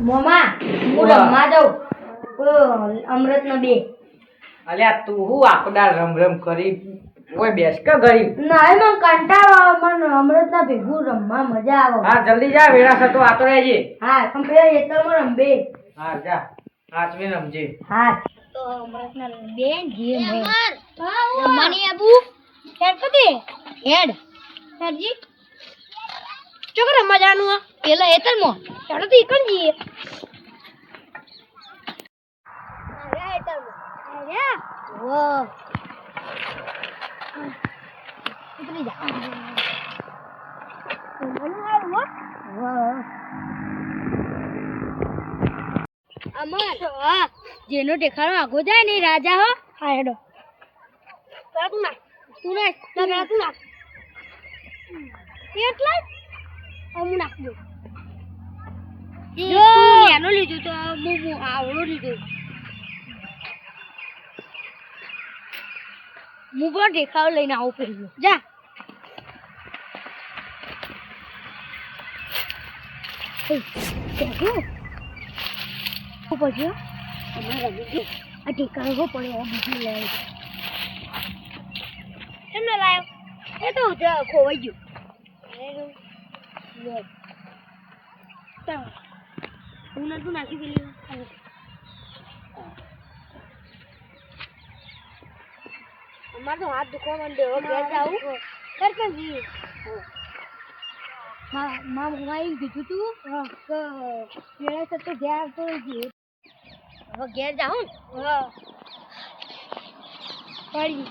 મોમા હું રમવા જાઉં અમૃતનો બે અલ્યા તું હું આખો રમ રમ કરી ઓય બેસ કે ગરીબ નહીં મને કંટાળો આવે મને અમૃતના ભેગું રમવા મજા આવે હા જલ્દી જા વેરા થતો આતો રહેજે હા પણ પેલા એટલામાં રમબે હા જા હાચવી રમજે હા તો અમૃતના બે જે રમવાની આબુ હેડ પતે હેડજી ચોક રમવા જવાનું આ પેલા એતરમાં ચાલો તો ઈકણ જઈએ અરે એતરમાં અરે વો ઉતરી જા અમર જેનો દેખાડો આગો જાય ને રાજા હો હા હેડો તું ના એટલે હું નાખજો જો એનો લીધું તો હું આવડો લીધો હું પણ દેખાવ લઈને આવું પેલું જા પછી આ ટીકાળો પડે બીજું લે કેમ ના લાયો એ તો ખોવાઈ ગયું હું નતું નાખી પેલી અમારે તો હાથ દુખવા માંડ્યો ઘેર જાવું કરતા જઈએ માં મોબાઈલ કીધું તું કે પેલા તો ઘેર આવતો જઈએ હવે ઘેર જાઉં પડી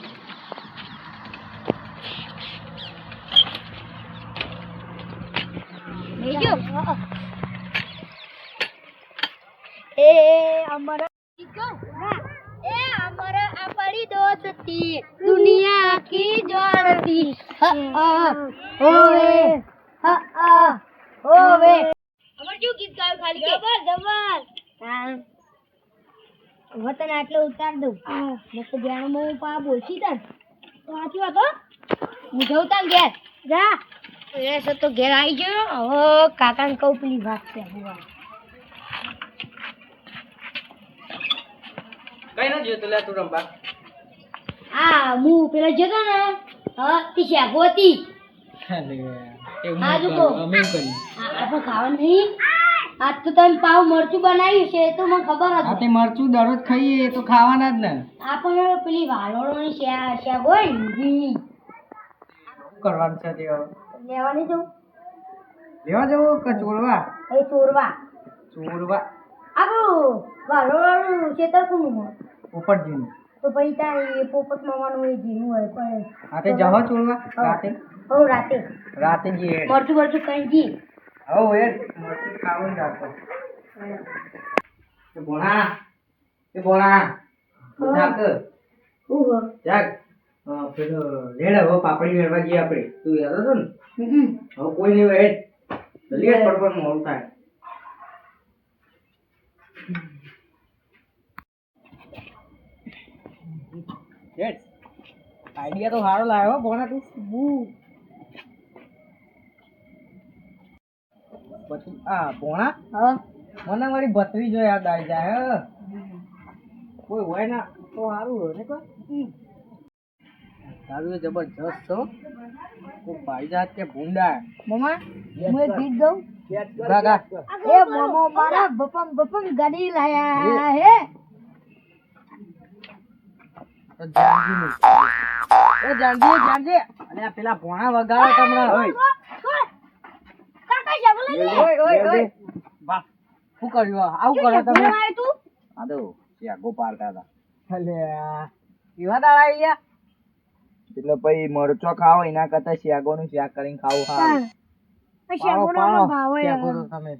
એ અમારા આપણી દોસ્તી દુનિયા આખી જાણતી હોવે અમાર શું ગીત ગાયું ખાલી જબર વતન આટલો ઉતાર દઉં મસ્ત ધ્યાનમાં હું પા બોલશી તન તો સાચી વાત હો હું જઉં તાર ઘેર જા એ તો ઘેર આવી ગયો હવે કાકાને કહું પેલી વાત છે કઈ ન જોતો લે તું રંબા હા હું પેલા જતો ને હા તીશા ગોતી અમે કરી આપણે ખાવાનું નહીં આજ તો તમે પાવ મરચું બનાવ્યું છે તો મને ખબર હતી આ તે મરચું દરરોજ ખાઈએ એ તો ખાવાના જ ને આપણે પેલી વાલોળોની શેગ હોય ને ઈ કરવાનું છે તે લેવાની જવું લેવા જવું કે ચોરવા એ ચોરવા આપણું વાલોળોનું ખેતર કોનું હોય પોપટજીનું તો પછી ત્યાં એ પોપટ મામાનું એ જીનું હોય પણ આ તે જવા ચોરવા રાતે હો રાતે જઈએ મરચું કઈ જી હો એ મરચું ખાવાનું જાતો એ બોણા જાગ જાગ પેલો લેડ હવે પાપડી મેળવા જઈએ આપણે તું યાદ હતો ને હવે કોઈ નહીં હેડ જલ્દી પડપડ મોડું થાય આઈડિયા તો સારો લાવ્યો ભોણા તું પછી આ ભોણા મને મારી ભત્રી જો યાદ આવી જાય કોઈ હોય ના તો સારું હોય ને કોઈ તારું જબરજસ્ત છો તું ભાઈ જાત કે ભૂંડા મમ્મા હું એક ગીત ગાઉં ગા એ મોમો મારા બપમ ગાડી લાયા હે જાણજે અને આ પેલા ભોણા વગાડો તમને કાકા જાવ ઓય બા શું કર્યું આવું કરો તમે આ દો શેગો પાડતા હતા એટલે કેવા દાડા અહીંયા એટલે પછી મરચો ખાઓ એના કરતા શેગોનું શાક કરીને ખાવું સારું તમે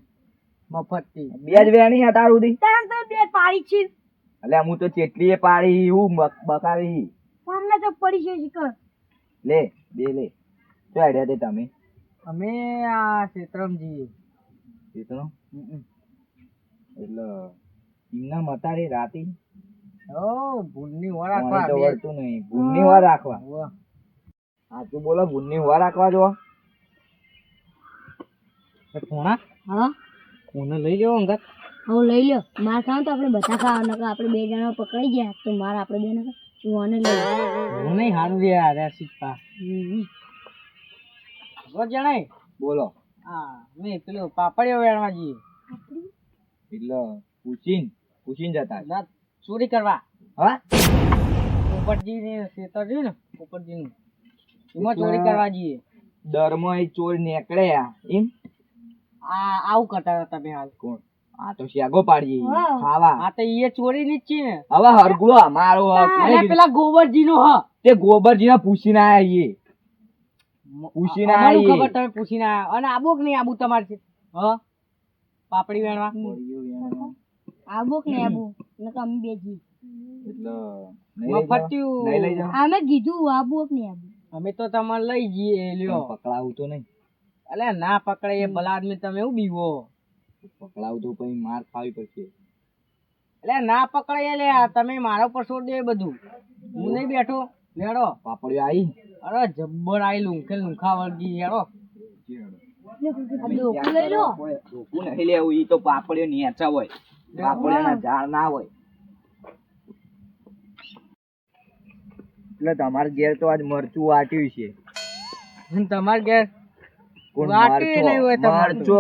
મફતથી બે જ વેણી હતા ઉડી બે પાડી છે એટલે હું તો ચેટલીએ પાડી હું બકાવી અમને તો પડી છે શિકર લે બે લે શું આઈડિયા દે તમે અમે આ ક્ષેત્રમજી ક્ષેત્રમ એટલે એમના મતારી રાતી ભૂલની વાર રાખવા તો વળતું નહીં ભૂલની વાર રાખવા સાચું બોલો ભૂલની વાર રાખવા જો કોણા હા કોને લઈ લેવો અંગત હવે લઈ લ્યો માર ખાવ તો આપણે બધા ખાવાના કે આપણે બે જણા પકડાઈ ગયા તો માર આપણે બે ને ચુવાને લઈ હું નહીં હારું રે યાર શીખતા જણાય બોલો હા મેં પેલો પાપડીઓ વેણવા જઈએ એટલે પૂછીને જતા ચોરી કરવા હા પોપટજી ને ખેતર રહ્યું ને પોપટજી નું એમાં ચોરી કરવા જઈએ દરમાં એ ચોર નીકળે એમ આવું કરતા હતા તમે હાલ કોણ આ તો શેગો પાડીએ ખાવા આ તો એ ચોરી ની જ છે ને હવે હરગુડો અમારો પેલા ગોબરજી નો હ તે ગોબરજી ને પૂછીને આયા ખબર તમે પૂછીને આયા અને આબુ કે નહીં આબુ તમારે છે હ પાપડી વેણવા આબુ કે નહીં આબુ નકર અમે બે જી એટલે મફતિયું નહીં લઈ જાવ અમે કીધું આબુ કે નહીં આબુ અમે તો તમારે લઈ જઈએ લ્યો પકડાવું તો નહીં અલે ના પકડે એ ભલા આદમી તમે એવું બીવો પકડાવું તો પછી માર ખાવી પડશે એટલે ના પકડે લે તમે મારા ઉપર છોડ દે બધું હું નહીં બેઠો લેડો પાપડીઓ આવી અરે જબ્બર આવી લુંખા વળગી હેડો લઈ લો ધોકું નહીં લેવું ઈ તો પાપડીઓ નેચા હોય પાપડીઓના ઝાડ ના હોય એટલે તમારે ઘેર તો આજ મરચું વાટ્યું છે તમારે ઘેર વાટ્યું નહીં હોય તમારે તો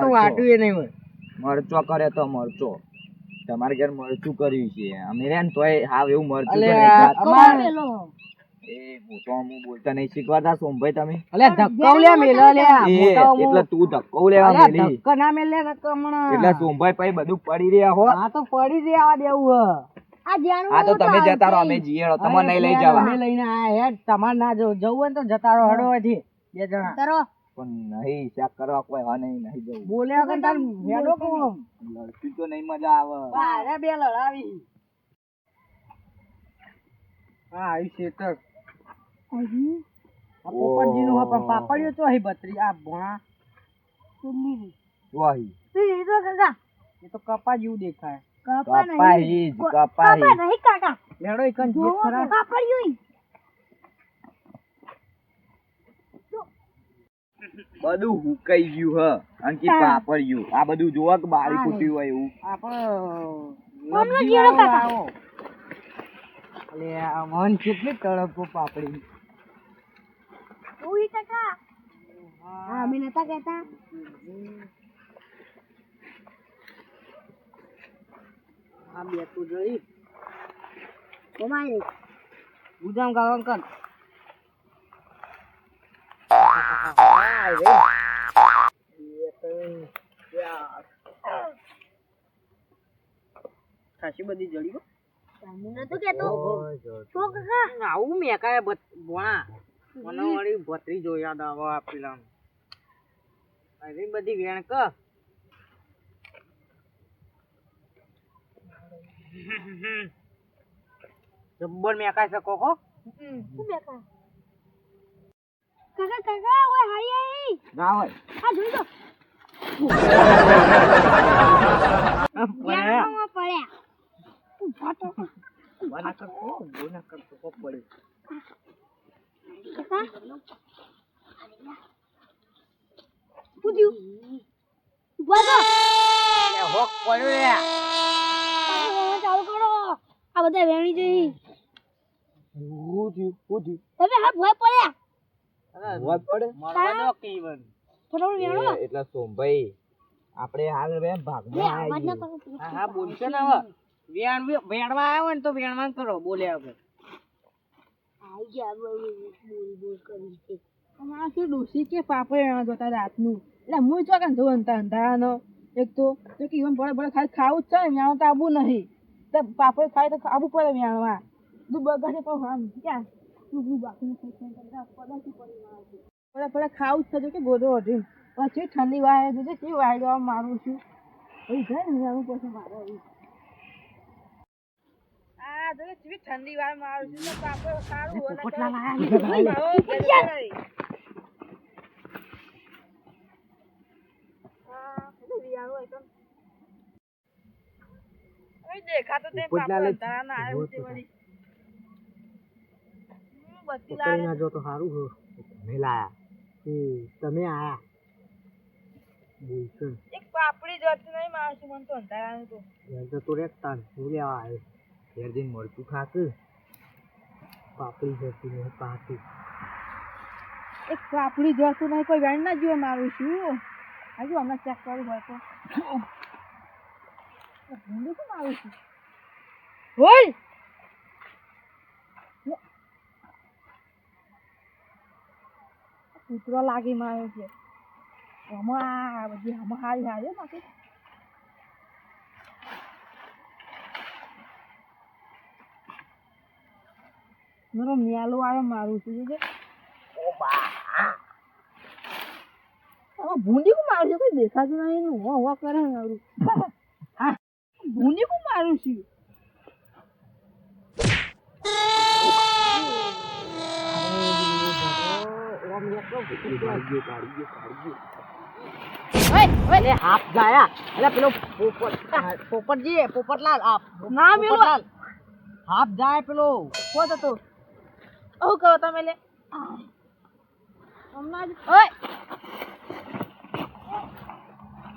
વાટ્યું નહીં હોય મરચો કરે તો મરચો તમારે ઘેર મરચું કર્યું છે અમે રે ને તોય હાવ એવું મરચું હું બોલતા નહીં શીખવાતા સોમભાઈ તમે એટલે તું ધક્કો લેવા મેલી એટલે સોમભાઈ પછી બધું પડી રહ્યા હો આ તો પડી રહ્યા દેવું આ તો તમે જતા રહો અમે જીએ તમારે નહીં લઈ જવા અમે લઈને આયા હેડ તમારે ના જવું હોય તો જતા રહો હડો અહીંથી બે જણા પણ નહીં શાક કરવા કોઈ હા નહીં જવું બોલ્યા વગર તાર હેડો કોમ લડતી તો નહીં મજા આવે અરે બે લડાવી હા આવી શેતર આ પોપટજી નું પણ પાપડીઓ તો અહીં બત્રી આ ભોણા સુલી વાહી એ તો કપા જેવું દેખાય કપા નહીં કાકા લેડો એકન જે ખરા પાપડીઓ બધું હુકાઈ ગયું હ અંકી પાપડિયું આ બધું જોવા કે બારી ફૂટ્યું હોય એવું અલે આ મન કેટલી તડકો પાપડી ઓય કાકા હા અમે નતા કહેતા આ બે તું જોઈ કોમાઈ ઉજામ ગાવ અંકલ ખાસી બધી જડી ગો હું નતો કેતો શું કાકા આવું મેકાય ભોણા મને વળી ભત્રી જો યાદ આવે પેલા આવી બધી વેણ ક જબ્બર મેકાય શકો કો શું મેકા કાકા કાકા ઓય હાઈ આઈ ના હોય આ જોઈ દો પડ્યા વાના કરતો કોક પડે પૂછ્યું બોલો લે હોક પડ્યો રે ચાલુ કરો આ બધા વેણી જઈ પૂછ્યું તમે હા ભોય પડ્યા વાત પડે મરવાનો કીવન થોડું વેણો એટલે સોમભાઈ આપણે હાલ રે ભાગમાં હા બોલશે ને હવે વેણવા આવ્યો ને તો વેણવાન કરો બોલ્યા વગર આઈ ગયા બોલ કરી છે અમારા શું ડોસી કે પાપડ એના જોતા રાતનું એટલે હું ચો કે ધોન અંધારાનો એક તો કે ઈવન બળે ખાલી ખાવું જ છે વ્યાણો તો આવું નહીં તો પાપડ ખાય તો આવું પડે વ્યાણવા તું બગાડે તો આમ ક્યાં તું બાકી પડે ખાવું જ થતું કે ગોદો હતી પછી ઠંડી વાય જોજે કેવી વાય જવા મારું છું એ જાય ને વ્યાણું પછી મારે આ જોજે કેવી ઠંડી વાય મારું છું તો પાપડ સારું હોય પોપટલા દેખાતો તે પાપડ ના આવ્યું તે વળી બત્તી લાયા જો તો સારું હો તમે લાયા તમે આયા એક પાપડી જોતી નહીં મારું છું, મને તો અંધારાનું તો ઘેર જઈને મળતું ખાક એક પાપડી જોતું નહીં, કોઈ વેણ ના જુએ મારું છું. હજુ હમણાં ચેક કરું હોય તો ભૂંડું શું મારું છું? હોય કૂતરો લાગી માર્યો છે. આમાં બધી આમાં હારી હારી બાકી મારો મેલો આવ્યો મારું છું છે. ભૂંડી કો મારું છું, કોઈ દેખાતું નહીં એનું હવા કરે ને મારું. ભૂંડી કો મારું છું. હાફ ગયા એટલે પેલો પોપટજી પોપટલાલ ના મેલો હાફ જાય પેલો કોત હતો. ઓ કહો તમે લે હમણાં જ ઓય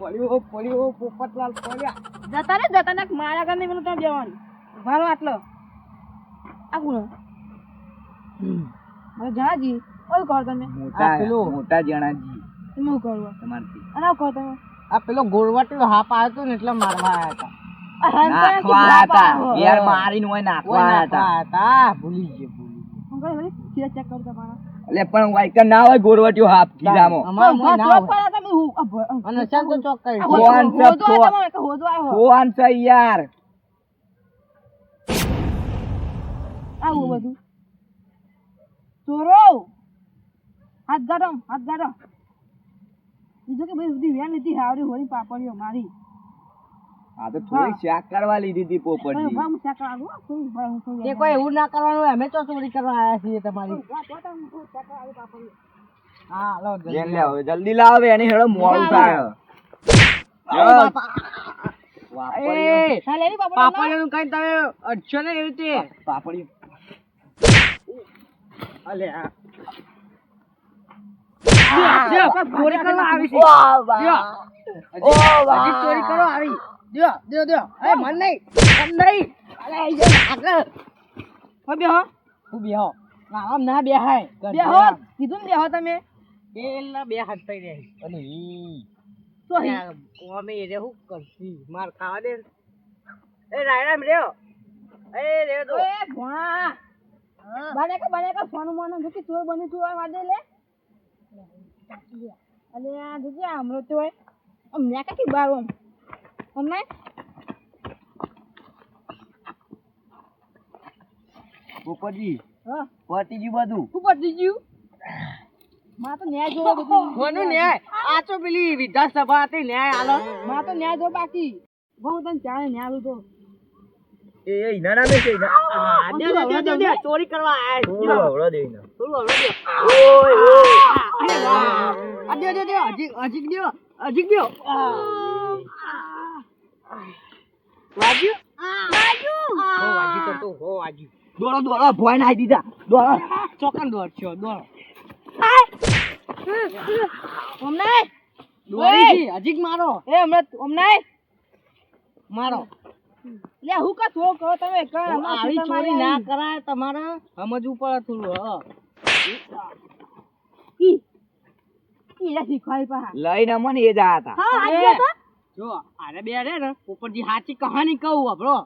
પડ્યો પોપટલાલ પડ્યા જતા ને મારા ઘર નહીં પેલું ત્યાં બેવાનું ભારો આટલો આ કોણ મારે જણાજી ઓય કહો તમે મોટા જણાજી તમે શું કરવા તમારથી અને આવું કહો તમે આ પેલો ગોળવાટીનો હાપ આવ્યો હતો ને એટલે મારવા આવ્યા નાખવા યાર મારીને હોય નાખવા હતા ભૂલી ગયો ચેક કરું તમારા એટલે પણ વાયકર ના હોય ગોળવાટીઓ હાપ કીધામાં અને ચાલ તો ચોક કરી ફોન છે યાર આવું બધું ચોરો હાથ ગાડો બીજું કે ભાઈ બધી વેન લીધી હાવરી હોરી પાપડીઓ મારી આ તો થોડી શાક કરવા લીધી હતી પોપટજી એ કોઈ એવું ના કરવાનું હોય અમે તો ચોરી કરવા આવ્યા છીએ તમારી હા લો જેન લે હવે જલ્દી લાવો એની હેડો મોડું થાય પાપડીઓનું કઈ તમે અડશો ને એવી રીતે પાપડી અલે ચોરી કરવા આવી છે હજી ચોરી કરવા આવી દ્યો એ મન નહીં અરે આગળ હો બેહો હું બેહો આમ ના બેહાય બેહો કીધું ને બેહો તમે પેલા બે હાથ થઈ રહી અને તો અમે એ હું કરશી માર ખાવા દે એ રાયરામ રહ્યો એ રહ્યો તો એ ભણા બને કે સોનું મોનું જો કે ચોર બની તું આ વાદે લે અલે આ જોજે આમરો તો હોય અમને કે બાર અમને પોપટજી હા પટી ગયું બધું શું પટી ગયું માં તો ન્યાય જોવો બધું કોનો ન્યાય આ તો પેલી વિધાનસભા હતી ન્યાય આલો માં તો ન્યાય જો બાકી બહુ તને ચાલે ન્યાય તો એ ઇના નામે છે દે ચોરી કરવા આયા થોડો હવળો દે ઇના ઓય અરે વાહ દે હજી દે વાજ્યું હો વાજી તો હો વાજી દોડો ભોય નાઈ દીધા દોડો ચોકન દોડ છો દોડ અમને દોડી હજી મારો એ અમને મારો લે હું કા છો કહો તમે કર આવી ચોરી ના કરાય તમારે સમજવું પડે થોડું ઈ શીખવાય પા લઈને મને એ જા હતા હા આજે તો જો આરે બે રે ને ઉપરજી સાચી કહાની કહું આપણો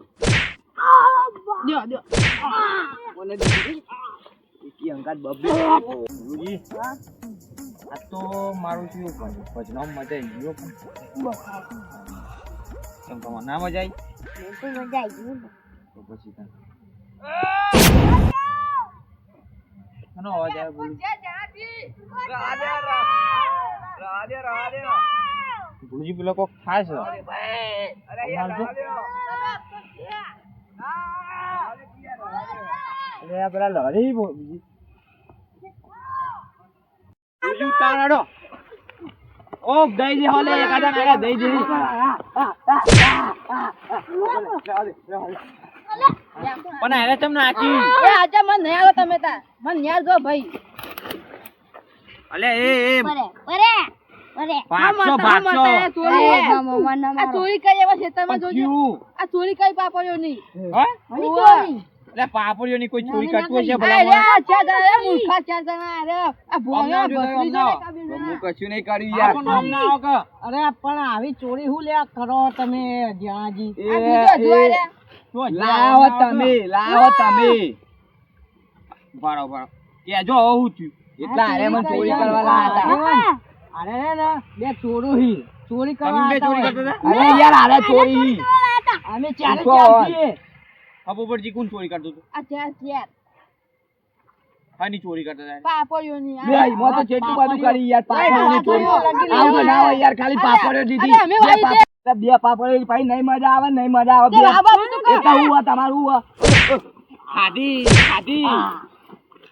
દો મને દીધી ઈ અંગાત બબલી ગુરુજી આ તો મારું શું ભજનામ મજા આવી ગયો કેમ તો ના મજા આવી તો મજા આવી ગઈ તો પછી તને આનો અવાજ આવે બોલું રાધે ગુરુજી પેલો કોક ખાસ અરે આ પેલા લડી બીજી ગુરુજી તારડો ઓ દઈ દે હોલે એકાદા નાગા દઈ દે પણ એને તમને આકી એ આજે મન નહીં આવો તમે તા મન ન્યાર જો ભાઈ અલે એ પરે અરે ભાગશો, ભાગશો. આ ચોરી હે. મમ્મા ના આ મારો ચોરી કરી એવા ખેતરમાં પણ જોજો. ક્યું? આ ચોરી કરી પાપડીઓની. હા? હની ચોરી એટલે પાપડીઓની કોઈ ચોરી કરતું હશે અરે ભલા આ ચાર જણા, મૂર્ખા ચાર જણા, અરે આ ભોળા અમને ભત્રીજો અમને ને કાબીલ હું ના. કશું નહીં કર્યું યાર. અરે પણ આવી ચોરી હું લ્યા કરો તમે જ્યાંજી એ, આ બીજો જોઈ લે. લાવો તમે, લાવો તમે. બરાબર. કેજો હવે હું થયું. એટલા હારે મને ચોરી કરવા લાયા હતા. અરે ને બે ચોરું હી ચોરી કરવા તમે બે ચોરી હતા કરતા હતા? અરે યાર હારે ચોરી. અમે ચારે પૂછો ચાર હવે. છીએ. આ પોપટજી કોણ ચોરી કરતું હતું? આ ચાર ચાર હાની ચોરી કરતા હતા? પાપડીઓની આ. બે એમાં તો જેટલું બધું કરી યાર પાપડીઓની ચોરી. પાપડીઓ આવું તો ના હોય યાર, ખાલી પાપડીઓ દીધી. અરે અમે વાળી દે. બે પાપડીઓ ભાઈ નહીં મજા આવે, નહીં મજા આવે. તે આ બાજુ તો એ તો હું આ તમારું આ. ખાધી, ખાધી.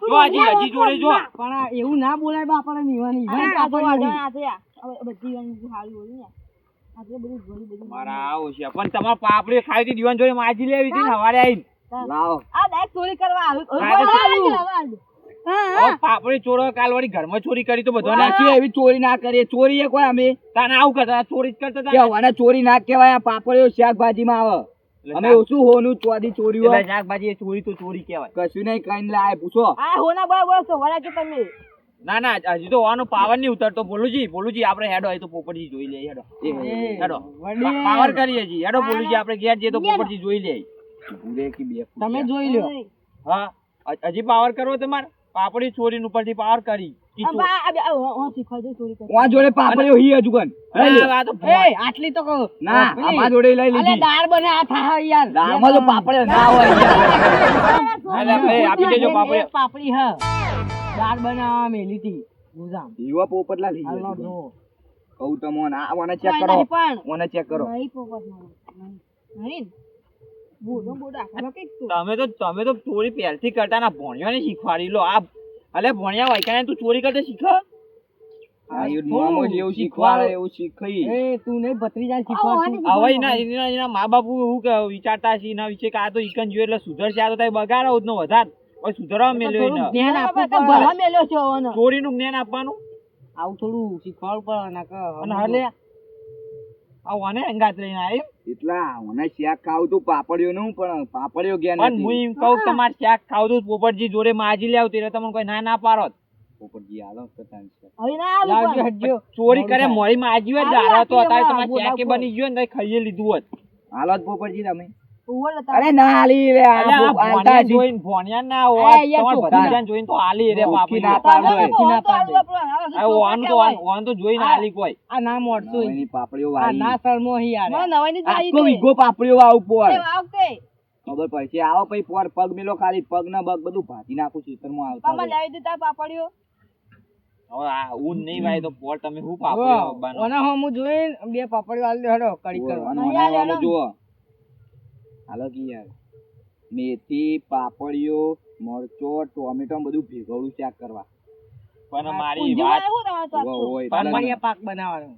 જો હજી જોડે જો. પણ આ એવું ના બોલાય બાપાને નીવાની બધી સારી હોય ને આપણે બધું મારા આવો છે પણ તમારા પાપડી ખાઈ હતી દીવાન જોડે માજી લેવી હતી ને હવારે આવીને. લાવો. આ ડાયરેક્ટ ચોરી કરવા હવે પાપડી ચોરો કાલ વાળી ઘરમાં ચોરી કરી તો બધો નાખી એવી ચોરી ના કરીએ. ચોરી એ કોઈ અમે તાને આવું કરતા ચોરી જ કરતા હતા. અને ચોરી ના કહેવાય, આ પાપડીઓ શાકભાજીમાં આવે. અમે ઓછું હોનું ચોરી ચોરી હોય શાકભાજી એ ચોરી તો ચોરી કહેવાય. કશું નહીં કઈ લાય પૂછો. આ હોના બરાબર છો વળા કે તમે ના ના હજી તો હોવાનો પાવર નહીં ઉતરતો. બોલુજી આપણે હેડો એ તો પોપટજી જોઈ લે. હેડો હેડો પાવર કરીએ જી. હેડો બોલુજી આપણે ઘેર જઈએ તો પોપટજી જોઈ લે. તમે જોઈ લ્યો હા હજી પાવર કરવો તમારે? પાપડી ચોરી ઉપરથી પાવર કરી. જોડે પાપડીઓ હી હજુ કન આટલી તો કહો ના આમાં જોડે લઈ લીધી. દાળ બને આ થા યાર દાળમાં તો પાપડીઓ ના હોય યાર. અલે ભાઈ આપી દેજો પાપડીઓ. પાપડી હ દાળ બનાવવા મેલી હતી ગુજામ યુવા પોપટલા લઈ હાલો ગયો. જો કહું તમને આ ઓને ચેક કરો. ઓને ચેક કરો. નહીં પોપટ નહીં બોડો બોડા ખાલો કે તું તમે તો ચોરી પહેલથી કરતા ના ભણ્યો ને શીખવાડી લો. આ અલે ભણ્યા હોય કે તું ચોરી કરતા શીખ. આ યુ મોમો જેવું શીખવાડે એવું શીખઈ. એ તું નહીં ભત્રીજા શીખવાડતું હવે એના મા બાપ હું કે વિચારતા છે એના વિશે કે આ તો ઈકન જોયું એટલે સુધરશે. આ તો તારી બગાડો જ નો વધાર કોઈ સુધરવા મેલ્યો એને. જ્ઞાન આપવું પડે ભલા મેલ્યો છે ઓનો ચોરીનું જ્ઞાન આપવાનું. આવું થોડું શીખવાડવું પડે ના કે અને હલે આ ઓને અંગાત લઈને આવી એટલા ઓને શાક ખાવ તો પાપડીઓ નું પણ પાપડીઓ ગયા નથી. હું એમ કહું તમારે શાક ખાવ તો પોપટજી જોડે માજી લે આવતી તમને કોઈ ના પાડો. પોપટજી હાલો પતાન છે હવે ના લાવજો હટજો ચોરી કરે મોરી માજી હોય દારા તો અત્યારે તમારે શાકે બની ગયો ને ખાઈએ લીધું હોત. હાલો પોપટજી તમે અરે ના હાલી રે આ જોઈને ભણ્યા ના હોય તમાર ભત્રીજાને જોઈને તો હાલી રે બાપી ના પાડે. ઓન તો જોઈને હાલી કોઈ આ ના મોડશું એની પાપડીઓ આ વાળી ના શરમો હી યાર મને નવાઈ ની આખો વીઘો પાપડીઓ વાવ ઉપર આવતે ખબર પડશે. આવો પછી પર પગ મેલો ખાલી પગ ના બગ બધું ભાજી નાખું ચિત્રમાં આવતા પાપા લાવી દીધા પાપડીઓ હવે આ ઊન નહીં વાય તો પોર તમે હું પાપડીઓ બનો ઓના હો હું જોઈને બે પાપડીઓ આલી દે હેડો કડી કરવા હાલો જુઓ હાલો કી યાર મેથી પાપડીઓ મરચો ટોમેટો બધું ભેગવડું શાક કરવા. પણ મારી વાત પાક બનાવવાનો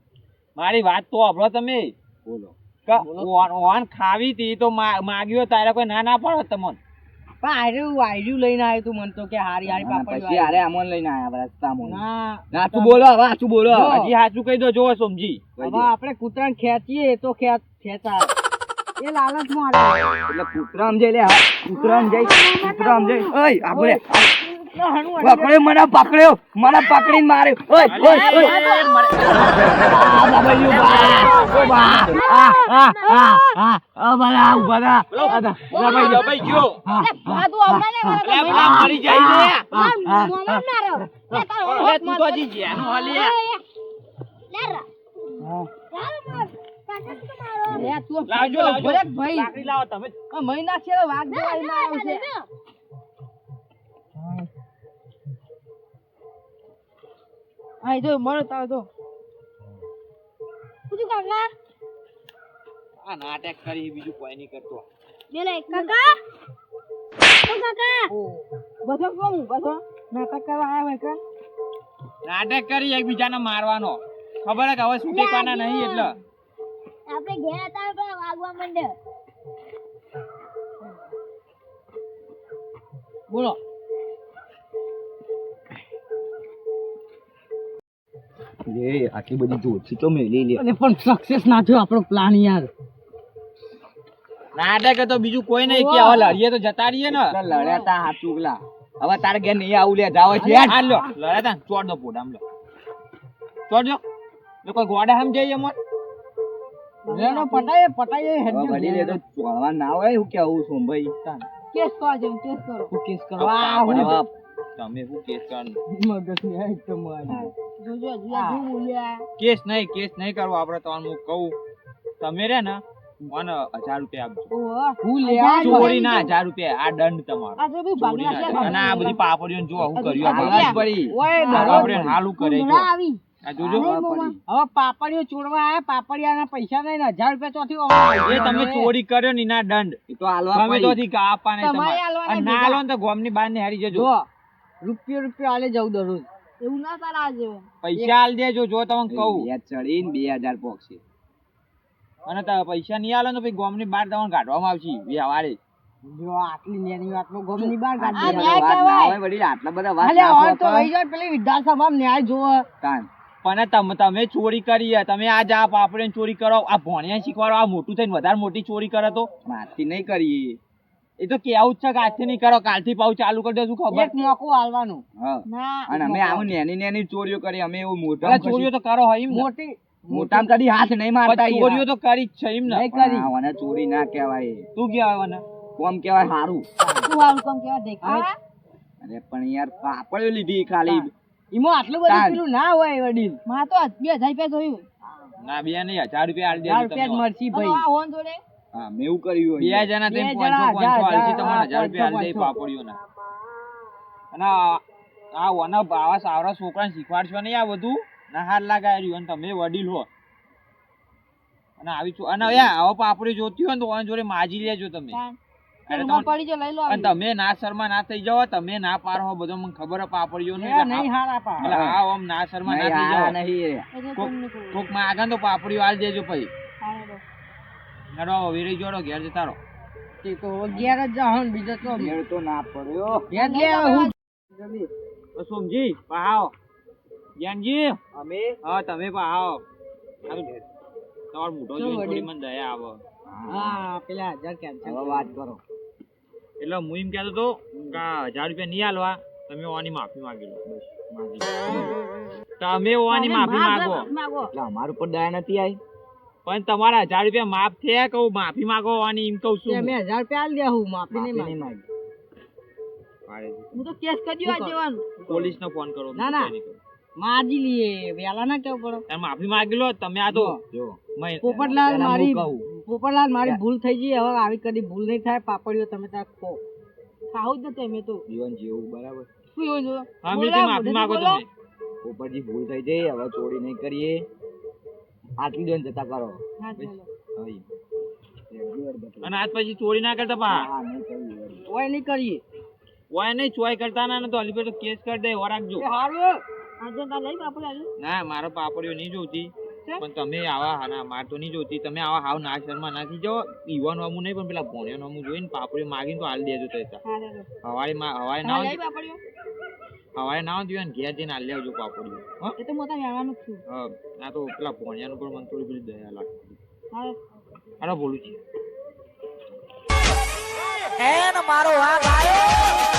મારી વાત તો સાંભળો તમે. બોલો ઓન ખાવી હતી તો માગ્યો તારે કોઈ ના ના પાડો તમને. પણ આયરું લઈને આવ્યો તું મન તો કે હારી હારી પાપડી પછી હારે આમોન લઈને આયા રસ્તામાં. ના સાચું બોલો હવે સાચું બોલો. હજી સાચું કહી દો જો સમજી. હવે આપણે કૂતરાને ખેંચીએ તો ખેંચા એ લાલચમાં આવે એટલે કૂતરામ જઈ લે કૂતરામ જઈ ઓય આપણે પકડ્યો મને પકડીને માર્યો. ઓય ઓય મહિના છે વાઘ જોવા છે હા જો મળો તારો તો પૂછું કાકા આ નાટક કરી બીજું કોઈ નહીં કરતો. બેલે કાકા ઓ કાકા બધો કોણ બધો નાટક કરવા આવ્યા હોય કે નાટક કરી એકબીજાને મારવાનો ખબર હે કે હવે છૂટેવાના નહીં એટલે આપણે ઘેર હતા પણ વાગવા માંડે. બોલો લે આટલી બધી જોરથી તો મેલી લે અને પણ સક્સેસ ના થયો આપણો પ્લાન યાર. નાટક તો બીજું કોઈ નહીં કે હવે લડીએ તો જતા રહીએ ને લડ્યા તા હાથ ચૂકલા હવે તારે ઘેર નહીં આવું લે જાવ છે હાલ લો લડ્યા તા ચોડ દો પોડામ લો ચોડ જો એ કોઈ ગોડા હમ જઈએ મત લેનો પટાઈએ હવે વળી લે તો ચોળવા ના હોય હું કેવું છું ભાઈ કેસ કરવા જેવું કેસ કરો. હું કેસ હવે કરવા તમે શું કેસ કરવાનું મગજ ની આઈટમ આવી. જોજો હજુ બોલ્યા. કેસ નહીં કરવો આપણે તમને હું કહું તમે રે ને મને 1000 રૂપિયા આપજો ઓહો. હું લે ચોરી ના 1000 રૂપિયા આ દંડ તમારો આ તો બી ચોરી ભાગના ના છે. અને આ બધી પાપડીઓને જો હું કર્યું આ હાલત પડી પડી ઓય આ ડરો. પાપડીઓને હાલ હું કરે જો કુંભળા આવી. આ જોજો હવે પાપડીઓ ચોરવા આયા, પાપડિયાના પૈસા નહીં ને 1000 રૂપિયા ચોથી એ તમે ચોરી કર્યો ને એના દંડ એ તો હાલવા તમે પડી તો થી આપવા નહીં તમારે તમારે હાલવાના અને ના હાલો ને તો ગોમની બહાર ને હારી જજો જો રૂપિયો આલે જવું દરરોજ એવું ના તારા જેવું. પૈસા હાલ દેજો જો તમને કહું યાદ ચડીને 2000 પોકશે અને પૈસા નહીં હાલો ને પછી ગોમની બહાર તમને કાઢવામાં આવશે વ્યવહારે જો આટલી નેની વાતમાં ગમની બહાર આ કાઢી બધા વાત ના હોય વળી આટલા બધા વાત અલે ના હવે તો પોકાય. વહી જાય પેલી વિધાનસભામાં ન્યાય જોવે. કાન પણ તમે ચોરી કરી છે. તમે આજ આ પાપડીને ચોરી કરો આ ભણ્યા શીખવાડો આ મોટું થઈને વધારે મોટી ચોરી કરે તો મારથી નહીં કરી એ તો કેવું જ છે કે આજથી નહીં કરો કાલથી પાછું ચાલુ કરી દેશું ખબર એક મોકો હાલવાનું. હા ના અને અમે આવું નાની નાની ચોરીઓ કરી અમે એવું હવે મોટા ચોરીઓ તો કરો હોય એમ ને મોટી મોટામાં કદી હાથ નહીં મારતા પણ ચોરીઓ તો કરી જ છે એમ ને નહીં કરી. હા, મને ચોરી ના કહેવાય તું કહેવાય મને કોમ કહેવાય હારું તું હાલ કોમ કેવા દેખાવા. અરે પણ યાર પાપડીઓ લીધી ખાલી ઈમાં આટલું બધું તાન. પેલું ના હોય વડીલ. માં તો 2000 રૂપિયા જોયું. ના બે નહીં 1000 રૂપિયા હાલ 1000 દેજો રૂપિયા જ તમે મળશે હવે ભાઈ. આ હોન જોડે હા મેં એવું કર્યું બે હોય. જણા બે તેમ જણા, 500 હાલશે હા, તમને 1000 રૂપિયા હાલ દે 500. પાપડીઓના અને આ વના આવા સાવરા છોકરાને શીખવાડશો નહીં આ બધું ના હાલ લાગાય રહ્યું અને તમે વડીલ હો અને આવી અને યાર આવા પાપડી જોતી હોય ને તો ઓન જોડે માજી લેજો તમે અરે રૂમાલ તમને- પડી જો લઈ લો અને તમે ના શર્મા ના થઈ જાવ તમે ના પારો બધો મને ખબર હે પાપડીઓ નું એ નહીં હારા પા. એટલે હા ઓમ ના શર્મા ના નહીં, થઈ આ જાવ નહીં એટલે કોક તમને કહું. કોક માં આગળ તો પાપડીઓ હાલ દેજો પછી હાલો. નડો વેરી જોડો ઘેર જતા રહો તે તો ઘેર જ જાઓ ને બીજો તો મેળ તો ના પડ્યો ઘેર લે હવે હું તો સોમજી પાહાઓ જ્ઞાનજી અમે હા તમે પાહાઓ સારું ઘેર તમારો મોટો શું જોઈને થોડી વળી? મને દયા આવે હા પેલા 1000 કેન્સલ. હવે વાત કરો એટલે હું એમ કહેતો હતો કે આ 1000 રૂપિયા નહીં હાલવા તમે ઓની માફી માંગી લો બસ માંગી લો. તમે ઓની માફી માંગો માગો. એટલે અમારા ઉપર દયા નથી આવી પણ તમારા 1000 રૂપિયા માફ થયા કહું માફી માંગો ઓની એમ કહું તે છું મેં 1000 રૂપિયા આલી દેહું, માફી નહીં માફી નહીં માંગી. માંગી. હું તો કેસ કરી આ જવાનું. પોલીસનો ફોન કરો ના, ના. માજી લીએ વેલા ના કેવું પડે. તમે માફી માંગી લો તમે આ તો જો પોપટલાલ પેલા મારી હું કહું. પોપટલાલ મારી ભૂલ થઈ ગઈ, હવે આવી કદી ભૂલ નહીં થાય. પાપડીઓ તમે ત્યાં ખો ખાવું જ નથી અમે તો. જીવન જીવું બરાબર શું એવું જો? હા બોલો, મેં માફી મોઢેથી માંગો બોલો. તમે ઉપરથી ભૂલ થઈ જઈ હવે ચોરી નહીં કરીએ આટલી દોન જતા કરો હા, ચાલો. હવે. અને આજ પછી ચોરી ના કરતા પા હા, નહીં કરીએ વળી. ઓય નહીં કરીએ. ઓય નહીં ચોય કરતા ના ને તો અલી પર તો કેસ કરી દે ઓ રાખજો એ હારું. આજે તાર લઈ બાપુ આજે ના મારો પાપડીઓ નહીં જોતી કેમ? પણ તમે આવા હા ના માર તો નહીં જોતી તમે આવા હાવ ના શર્મા નાખી જાઓ ઈવન અમુ નહીં પણ પેલા ભોણિયો અમુ જોઈને પાપડીઓ માગીને તો હાલ દેજો તો હા રે હવારે હવારે ના લઈ બાપડીઓ હવારે ના હોય ને ઘેર જઈને હાલ લેવજો પાપડીઓ હા એ તો મોટા વેણવાનું જ છું હા ના તો પેલા ભોણિયાનું પણ મને થોડી પેલી દયા લાગતી હા અરે બોલું છું મારો વાઘ આવ્યો.